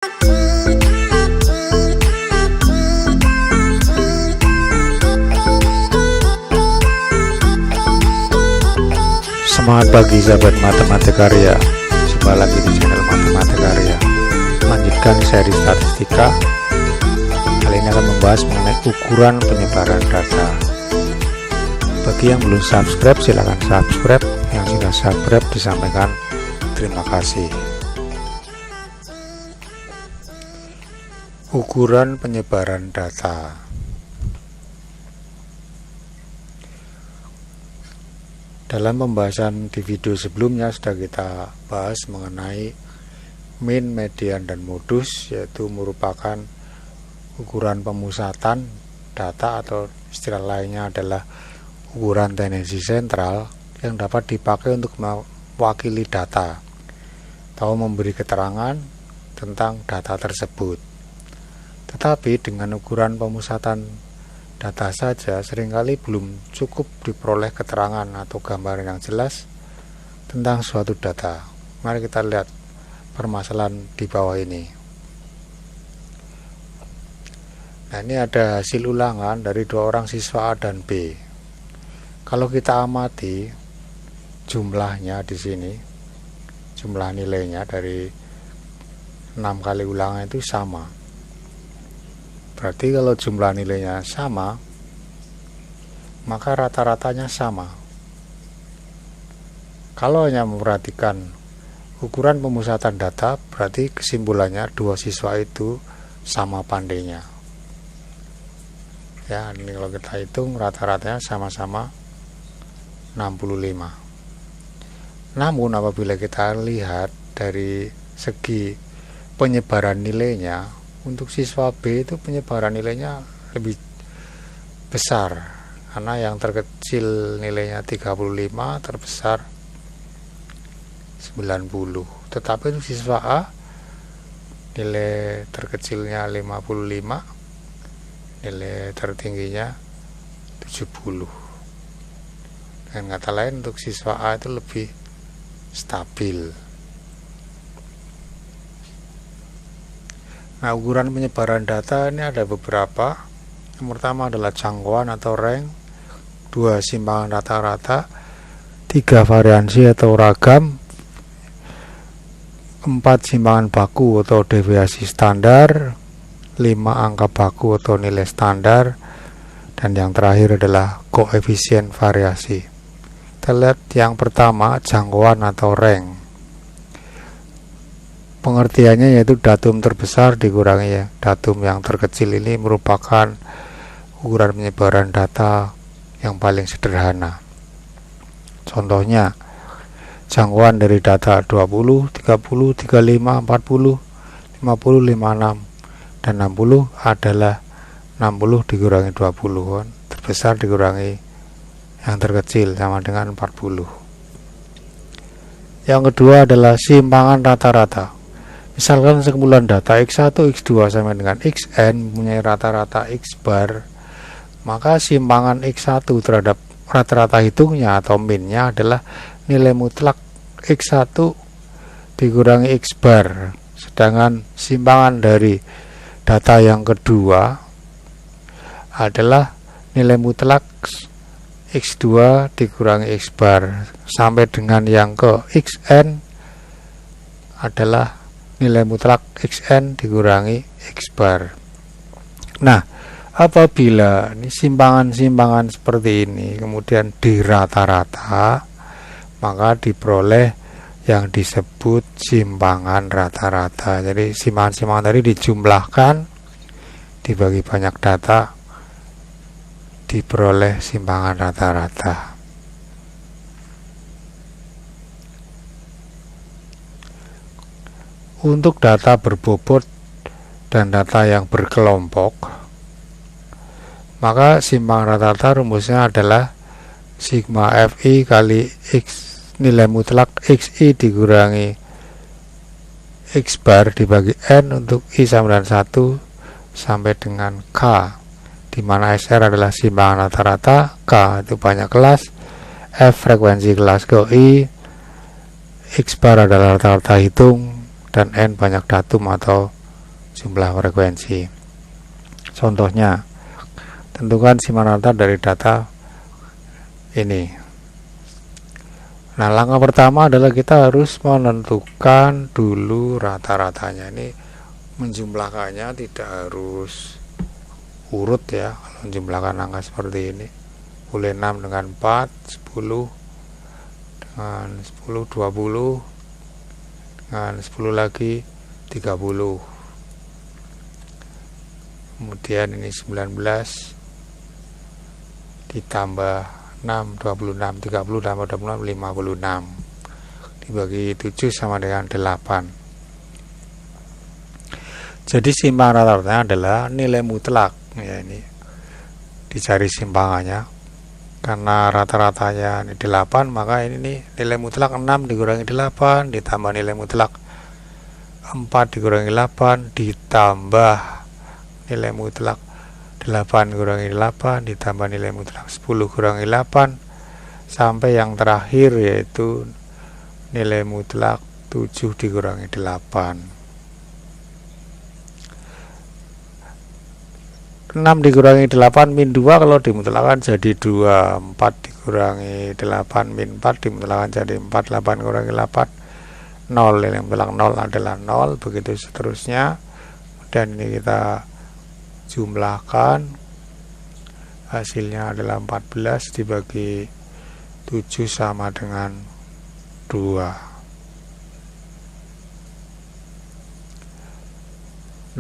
Semangat pagi sahabat Matematika. Jumpa lagi di channel Matematika. Lanjutkan seri statistika. Kali ini akan membahas mengenai ukuran penyebaran data. Bagi yang belum subscribe silahkan subscribe, yang sudah subscribe disampaikan terima kasih. Ukuran penyebaran data. Dalam pembahasan di video sebelumnya sudah kita bahas mengenai mean, median, dan modus, yaitu merupakan ukuran pemusatan data atau istilah lainnya adalah ukuran tendensi sentral yang dapat dipakai untuk mewakili data atau memberi keterangan tentang data tersebut. Tetapi dengan ukuran pemusatan data saja seringkali belum cukup diperoleh keterangan atau gambaran yang jelas tentang suatu data. Mari kita lihat permasalahan di bawah ini. Nah, ini ada hasil ulangan dari dua orang siswa A dan B. Kalau kita amati jumlahnya di sini, jumlah nilainya dari 6 kali ulangan itu sama. Berarti kalau jumlah nilainya sama, maka rata-ratanya sama. Kalau hanya memperhatikan ukuran pemusatan data, berarti kesimpulannya dua siswa itu sama pandainya. Ya, ini kalau kita hitung rata-ratanya sama-sama 65. Namun apabila kita lihat dari segi penyebaran nilainya, untuk siswa B itu penyebaran nilainya lebih besar, karena yang terkecil nilainya 35, terbesar 90. Tetapi untuk siswa A nilai terkecilnya 55, nilai tertingginya 70. Dengan kata lain, untuk siswa A itu lebih stabil. Nah, ukuran penyebaran data ini ada beberapa. Yang pertama adalah jangkauan atau rank, 2 simpangan rata-rata, 3 variansi atau ragam, 4 simpangan baku atau deviasi standar, 5 angka baku atau nilai standar, dan yang terakhir adalah koefisien variasi. Kita lihat yang pertama, jangkauan atau rank. Pengertiannya yaitu datum terbesar dikurangi datum yang terkecil. Ini merupakan ukuran penyebaran data yang paling sederhana. Contohnya, jangkauan dari data 20, 30, 35, 40, 50, 56, dan 60 adalah 60 dikurangi 20. Terbesar dikurangi yang terkecil sama dengan 40. Yang kedua adalah simpangan rata-rata. Misalkan sekumpulan data X1, X2 sampai dengan Xn mempunyai rata-rata X bar, maka simpangan X1 terhadap rata-rata hitungnya atau minnya adalah nilai mutlak X1 dikurangi X bar. Sedangkan simpangan dari data yang kedua adalah nilai mutlak X2 dikurangi X bar, sampai dengan yang ke Xn adalah nilai mutlak Xn dikurangi X bar. Nah, apabila ini simpangan-simpangan seperti ini kemudian dirata-rata, maka diperoleh yang disebut simpangan rata-rata. Jadi simpangan-simpangan tadi dijumlahkan, dibagi banyak data, diperoleh simpangan rata-rata. Untuk data berbobot dan data yang berkelompok, maka simpangan rata-rata rumusnya adalah sigma Fi kali X nilai mutlak Xi dikurangi X bar dibagi N untuk I sama dengan 1 sampai dengan K, di mana SR adalah simpangan rata-rata, K itu banyak kelas, F frekuensi kelas GI, X bar adalah rata-rata hitung, dan N banyak datum atau jumlah frekuensi. Contohnya, tentukan simpangan rata dari data ini. Nah, langkah pertama adalah kita harus menentukan dulu rata-ratanya. Ini menjumlahkannya tidak harus urut ya. Kalau menjumlahkan angka seperti ini, boleh 6 dengan 4, 10 dengan 10, 20 dengan 10 lagi 30. Kemudian ini 19 ditambah 6, 26, 30 tambah 26, 56 dibagi 7 sama dengan 8. Jadi simpangan rata-ratanya adalah nilai mutlak ya, ini dicari simpangannya. Karena rata-ratanya ini 8, maka ini nih, nilai mutlak 6 dikurangi 8 ditambah nilai mutlak 4 dikurangi 8 ditambah nilai mutlak 8 kurangi 8 ditambah nilai mutlak 10 kurangi 8 sampai yang terakhir yaitu nilai mutlak 7 dikurangi 8. 6 dikurangi 8 min 2 kalau dimutlakkan jadi 2. 4 dikurangi 8 min 4 dimutlakkan jadi 4. 8 kurangi 8 0, nilai mutlak 0 adalah 0, begitu seterusnya. Dan ini kita jumlahkan, hasilnya adalah 14 dibagi 7 sama dengan 2.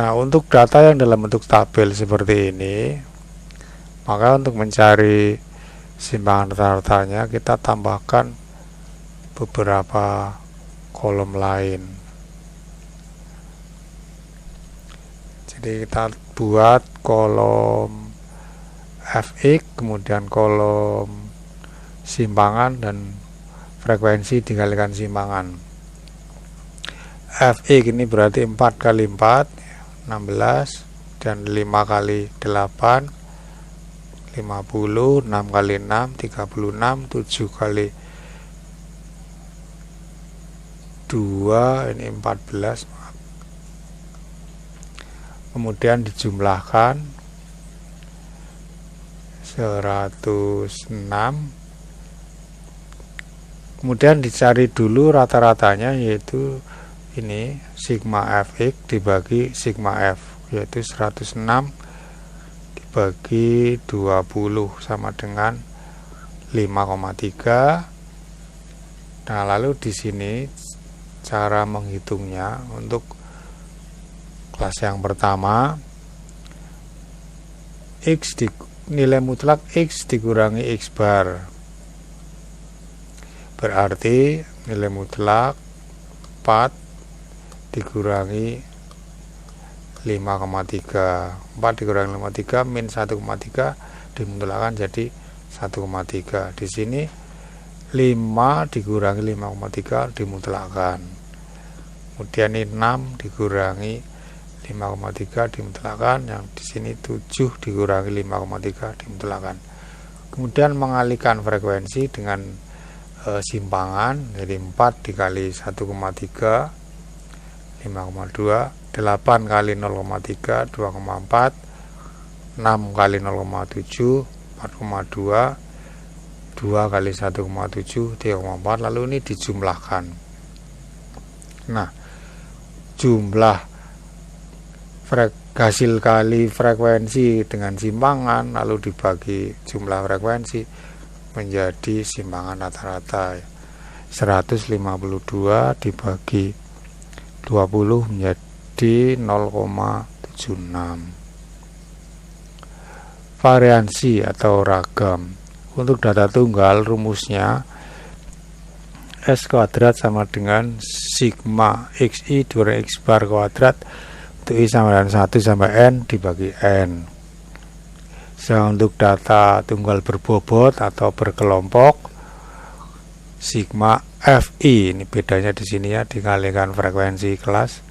Nah, untuk data yang dalam bentuk tabel seperti ini, maka untuk mencari simpangan rata-ratanya kita tambahkan beberapa kolom lain. Jadi kita buat kolom Fx, kemudian kolom simpangan dan frekuensi dikalikan simpangan. Fx ini berarti 4 kali 4 16 dan 5 kali 8 50, 6 kali 6 36, 7 kali 2 ini 14. Kemudian dijumlahkan 106. Kemudian dicari dulu rata-ratanya, yaitu ini sigma Fx dibagi sigma F, yaitu 106 dibagi 20 sama dengan 5,3. Nah, lalu di sini cara menghitungnya untuk kelas yang pertama, nilai mutlak X dikurangi X bar, berarti nilai mutlak 4 dikurangi 5,3. 4 dikurangi 5,3 min 1,3 dimutlakkan jadi 1,3. Di sini 5 dikurangi 5,3 dimutlakkan. Kemudian ini 6 dikurangi 5,3 dimutlakkan, yang di sini 7 dikurangi 5,3 dimutlakkan. Kemudian mengalihkan frekuensi dengan simpangan, jadi 4 dikali 1,3 5,2, 8 kali 0,3 2,4, 6 kali 0,7 4,2, 2 kali 1,7 3,4. lalu ini dijumlahkan. Nah, jumlah hasil kali frekuensi dengan simpangan lalu dibagi jumlah frekuensi menjadi simpangan rata-rata. 152 dibagi 20 menjadi 0,76. Variansi atau ragam. Untuk data tunggal rumusnya S kuadrat sama dengan sigma XI dikurangi X bar kuadrat untuk I sama dengan 1 sampai N dibagi N. Sedangkan untuk data tunggal berbobot atau berkelompok, sigma Fi, ini bedanya di sini ya, dikalikan frekuensi kelas,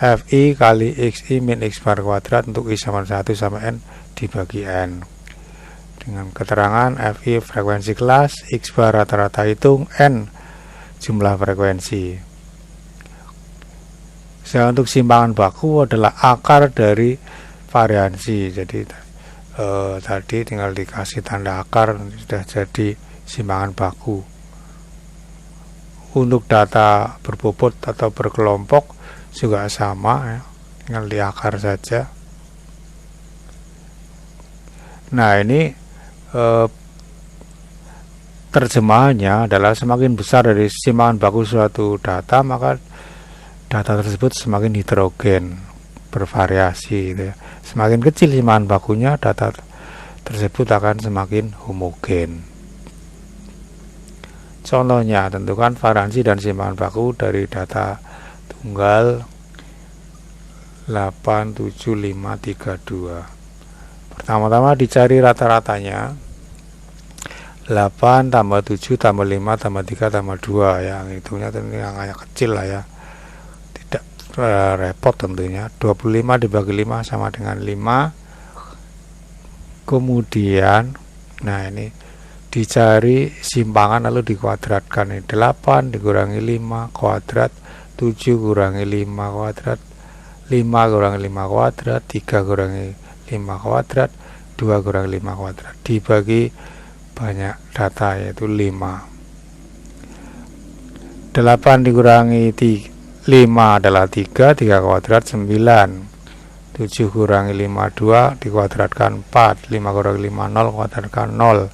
Fi kali Xi min X bar kuadrat untuk I sama 1 sama N dibagi N. Dengan keterangan Fi frekuensi kelas, X bar rata-rata hitung, N jumlah frekuensi. Untuk simpangan baku adalah akar dari variansi. Jadi tadi tinggal dikasih tanda akar sudah jadi simpangan baku. Untuk data berbobot atau berkelompok juga sama ya, tinggal di akar saja. Nah, ini terjemahannya adalah semakin besar dari simpangan baku suatu data, maka data tersebut semakin heterogen, bervariasi gitu ya. Semakin kecil simpangan bakunya, data tersebut akan semakin homogen. Contohnya, tentukan variansi dan simpangan baku dari data tunggal 87532. Pertama-tama dicari rata-ratanya. 8 tambah 7 tambah 5 tambah 3 tambah 2, yang hitungnya yang kecil lah ya, tidak repot tentunya. 25 dibagi 5 sama dengan 5. Kemudian nah ini dicari simpangan lalu dikuadratkan. Ini 8 dikurangi 5 kuadrat, 7 kurangi 5 kuadrat, 5 kurangi 5 kuadrat, 3 kurangi 5 kuadrat, 2 kurangi 5 kuadrat, dibagi banyak data yaitu 5. 8 dikurangi 5 adalah 3 kuadrat 9. 7 kurangi 5 2 dikuadratkan 4. 5 kurangi 5 0 kuadratkan 0.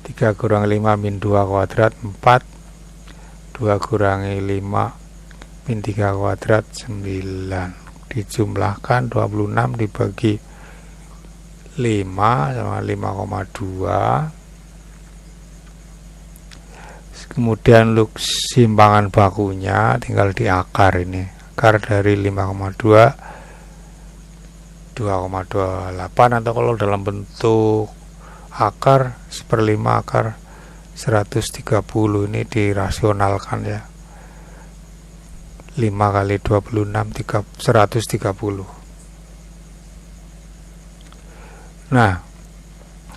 3 kurangi 5 min 2 kuadrat 4. 2 kurangi 5 min 3 kuadrat 9. Dijumlahkan 26 dibagi 5 sama 5,2. Kemudian untuk simpangan bakunya tinggal di akar. Ini akar dari 5,2 2,28, atau kalau dalam bentuk akar 1/5 akar 130, ini dirasionalkan ya, 5 kali 26 130. Nah,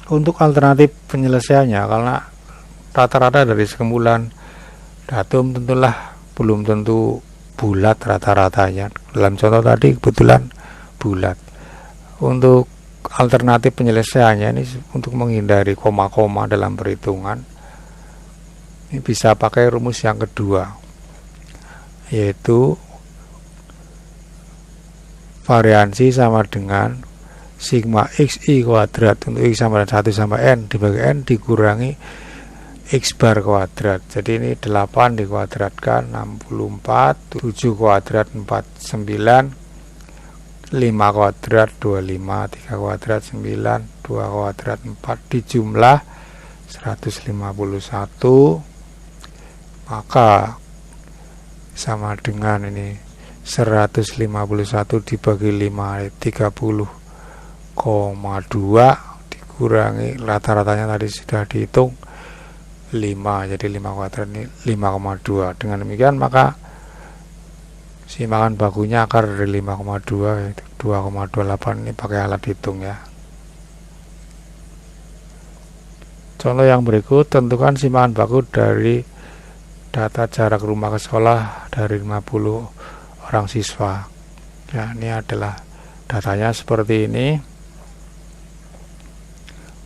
untuk alternatif penyelesaiannya, karena rata-rata dari sekumpulan datum tentulah belum tentu bulat rata-ratanya. Dalam contoh tadi kebetulan bulat. Untuk alternatif penyelesaiannya ini, untuk menghindari koma-koma dalam perhitungan, ini bisa pakai rumus yang kedua, yaitu variansi sama dengan sigma xi kuadrat untuk x sama dengan 1 sampai n dibagi n dikurangi x bar kuadrat. Jadi ini 8 dikuadratkan 64, 7 kuadrat 49, 5 kuadrat 25, 3 kuadrat 9, 2 kuadrat 4, dijumlah 151, maka sama dengan ini 151 dibagi 5 30,2 dikurangi rata-ratanya tadi sudah dihitung 5, jadi 5 kuadrat ini 5,2. Dengan demikian maka simpangan bakunya akar dari 5,2 yaitu 2,28. Ini pakai alat hitung ya. Contoh yang berikut, tentukan simpangan baku dari data jarak rumah ke sekolah dari 50 orang siswa. Ya, ini adalah datanya seperti ini.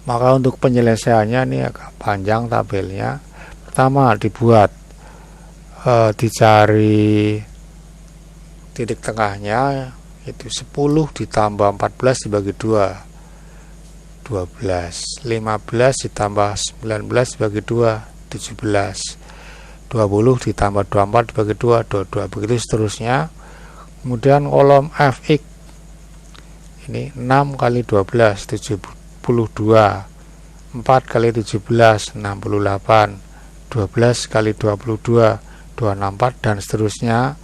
Maka untuk penyelesaiannya ini agak panjang tabelnya. Pertama dibuat dicari titik tengahnya, itu 10 ditambah 14 dibagi 2 12, 15 ditambah 19 dibagi 2 17, 20 ditambah 24 dibagi 2 22, begitu seterusnya. Kemudian kolom fx ini 6 kali 12 72, 4 kali 17 68, 12 kali 22 264, dan seterusnya,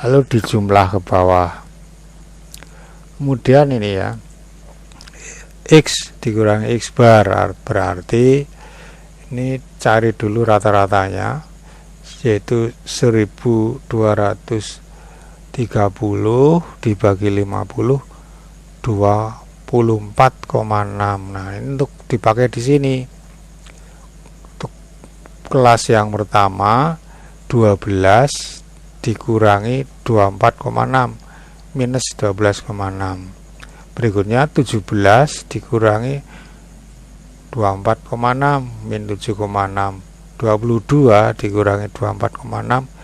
lalu dijumlah ke bawah. Kemudian ini ya, x dikurangi x bar, berarti ini cari dulu rata-ratanya, yaitu 1230 dibagi 50 24,6. Nah, ini untuk dipakai di sini. Untuk kelas yang pertama 12 dikurangi 24,6 minus 12,6. Berikutnya 17 dikurangi 24,6 min 7,6. 22 dikurangi 24,6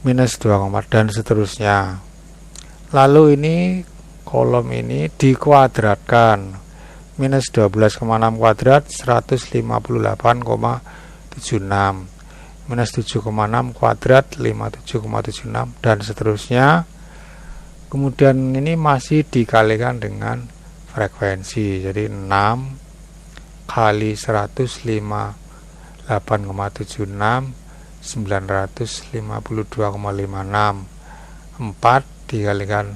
minus 2, dan seterusnya. Lalu ini kolom ini dikuadratkan. Minus 12,6 kuadrat 158,76. Minus 7,6 kuadrat 57,76, dan seterusnya. Kemudian ini masih dikalikan dengan frekuensi. Jadi 6 kali 158,76 952,56. 4 dikalikan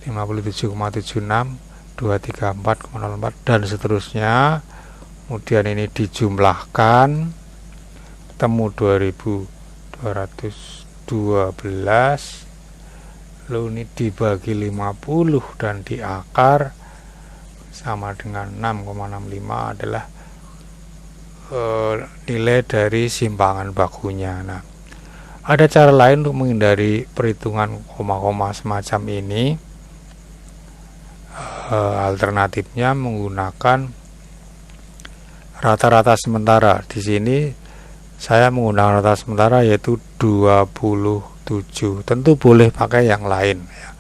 57,76 234,04, dan seterusnya. Kemudian ini dijumlahkan, temu 2212, lalu ini dibagi 50 dan diakar sama dengan 6,65 adalah nilai dari simpangan bakunya. Nah, ada cara lain untuk menghindari perhitungan koma-koma semacam ini. Alternatifnya menggunakan rata-rata sementara. Di sini saya menggunakan rata sementara yaitu 27. Tentu boleh pakai yang lain ya.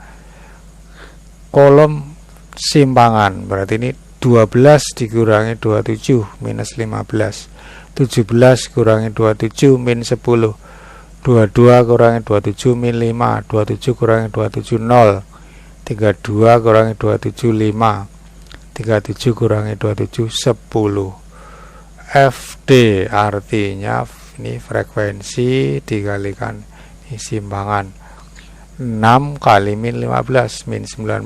Kolom simpangan berarti ini 12 dikurangi 27 minus 15. 17 kurangi 27 min 10. 22 kurangi 27 min 5. 27 kurangi 27 0. 32 kurangi 27 5. 37 kurangi 27 10. FD artinya ini frekuensi dikalikan ini simpangan. 6 kali min 15 min 90.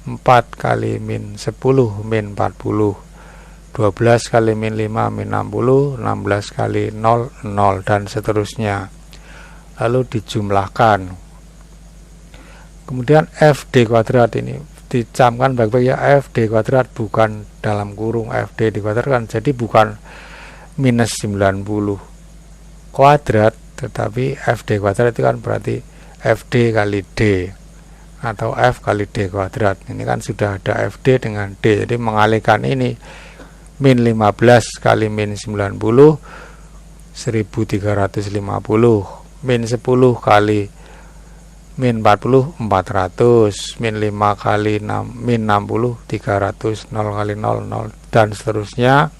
4 kali min 10 min 40. 12 kali min 5 min 60. 16 kali 0 0, dan seterusnya. Lalu dijumlahkan. Kemudian FD kuadrat ini dicamkan baik-baik ya, FD kuadrat bukan dalam kurung FD dikuadratkan, jadi bukan minus 90 kuadrat, tetapi FD kuadrat itu kan berarti FD kali D atau F kali D kuadrat. Ini kan sudah ada FD dengan D, jadi mengalihkan ini min 15 kali min 90 1350, min 10 kali min 40 400, min 5 kali 6 min 60 300, 0 kali 0 0, dan seterusnya.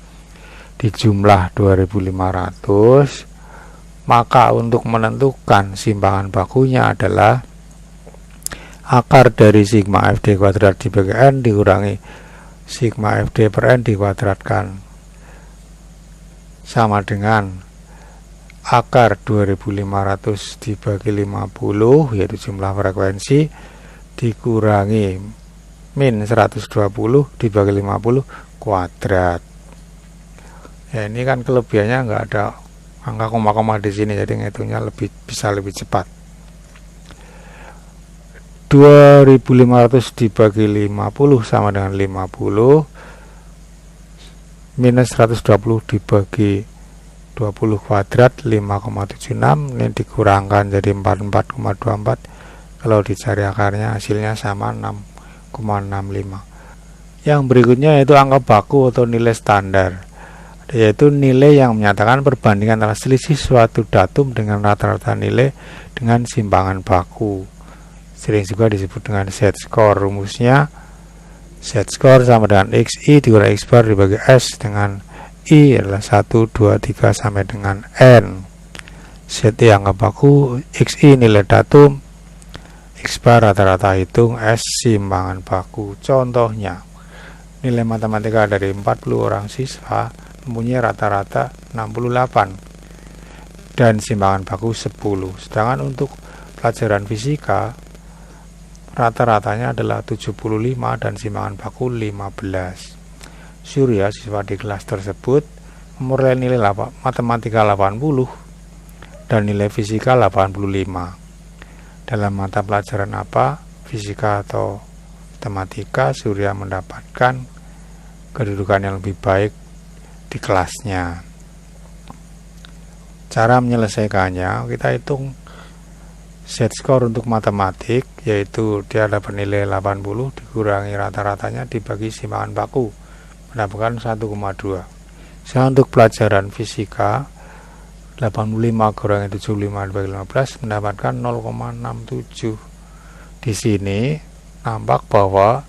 Dijumlah 2500. Maka untuk menentukan simpangan bakunya adalah akar dari sigma FD kuadrat dibagi N dikurangi sigma FD per N dikuadratkan, sama dengan akar 2500 dibagi 50 yaitu jumlah frekuensi dikurangi min 120 dibagi 50 kuadrat. Ya, ini kan kelebihannya nggak ada angka koma-koma di sini, jadi ngitungnya bisa lebih cepat. 2500 dibagi 50 sama dengan 50 minus 120 dibagi 20 kuadrat 5,76, ini dikurangkan jadi 44,24. Kalau dicari akarnya hasilnya sama 6,65. Yang berikutnya yaitu angka baku atau nilai standar, yaitu nilai yang menyatakan perbandingan antara selisih suatu datum dengan rata-rata nilai dengan simpangan baku. Sering juga disebut dengan z-score. Rumusnya z-score sama dengan xi dikurangi x bar dibagi s dengan I adalah 1, 2, 3 sampai dengan N. ZI angka baku, XI nilai datum, X bar rata-rata hitung, S simpangan baku. Contohnya, nilai matematika dari 40 orang siswa mempunyai rata-rata 68 dan simpangan baku 10. Sedangkan untuk pelajaran fisika rata-ratanya adalah 75 dan simpangan baku 15. Surya, siswa di kelas tersebut, memperoleh nilai matematika 80 dan nilai fisika 85. Dalam mata pelajaran apa, fisika atau matematika, Surya mendapatkan kedudukan yang lebih baik di kelasnya. Cara menyelesaikannya, kita hitung Z-score untuk matematik yaitu dia dapat nilai 80 dikurangi rata-ratanya dibagi simpangan baku mendapatkan 1,2. Untuk pelajaran fisika 85 kurangi 75 dibagi 15 mendapatkan 0,67. Di sini nampak bahwa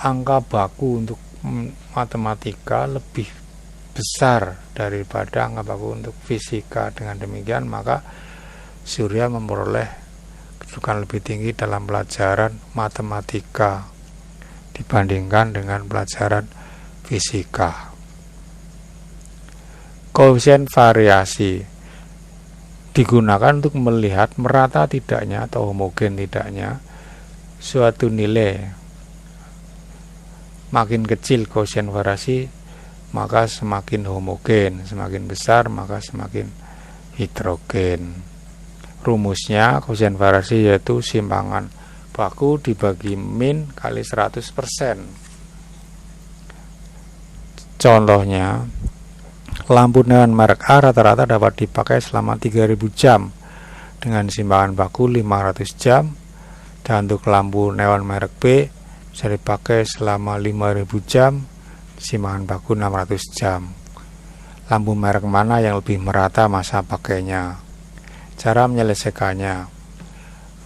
angka baku untuk matematika lebih besar daripada angka baku untuk fisika. Dengan demikian maka Surya memperoleh kedudukan lebih tinggi dalam pelajaran matematika dibandingkan dengan pelajaran fisika. Koefisien variasi digunakan untuk melihat merata tidaknya atau homogen tidaknya suatu nilai. Makin kecil koefisien variasi maka semakin homogen, semakin besar maka semakin heterogen. Rumusnya koefisien variasi yaitu simpangan baku dibagi min kali 100%. Contohnya, lampu neon merek A rata-rata dapat dipakai selama 3000 jam dengan simpangan baku 500 jam, dan untuk lampu neon merek B bisa dipakai selama 5000 jam, simpangan baku 600 jam. Lampu merek mana yang lebih merata masa pakainya? Cara menyelesaikannya,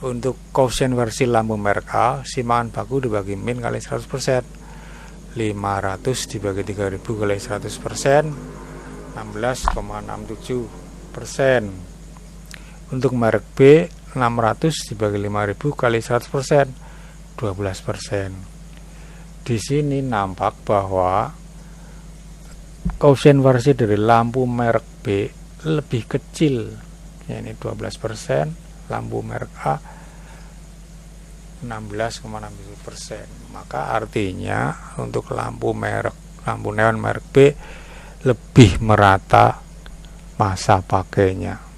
untuk koefisien versi lampu merek A, simpangan baku dibagi min kali 100%. 500 dibagi 3000 kali 100%, 16,67%. Untuk merek B, 600 dibagi 5000 kali 100%, 12%. Di sini nampak bahwa koefisien variasi dari lampu merek B lebih kecil, yakni 12%, lampu merek A 16,67%. Maka artinya untuk lampu neon merek B lebih merata masa pakainya.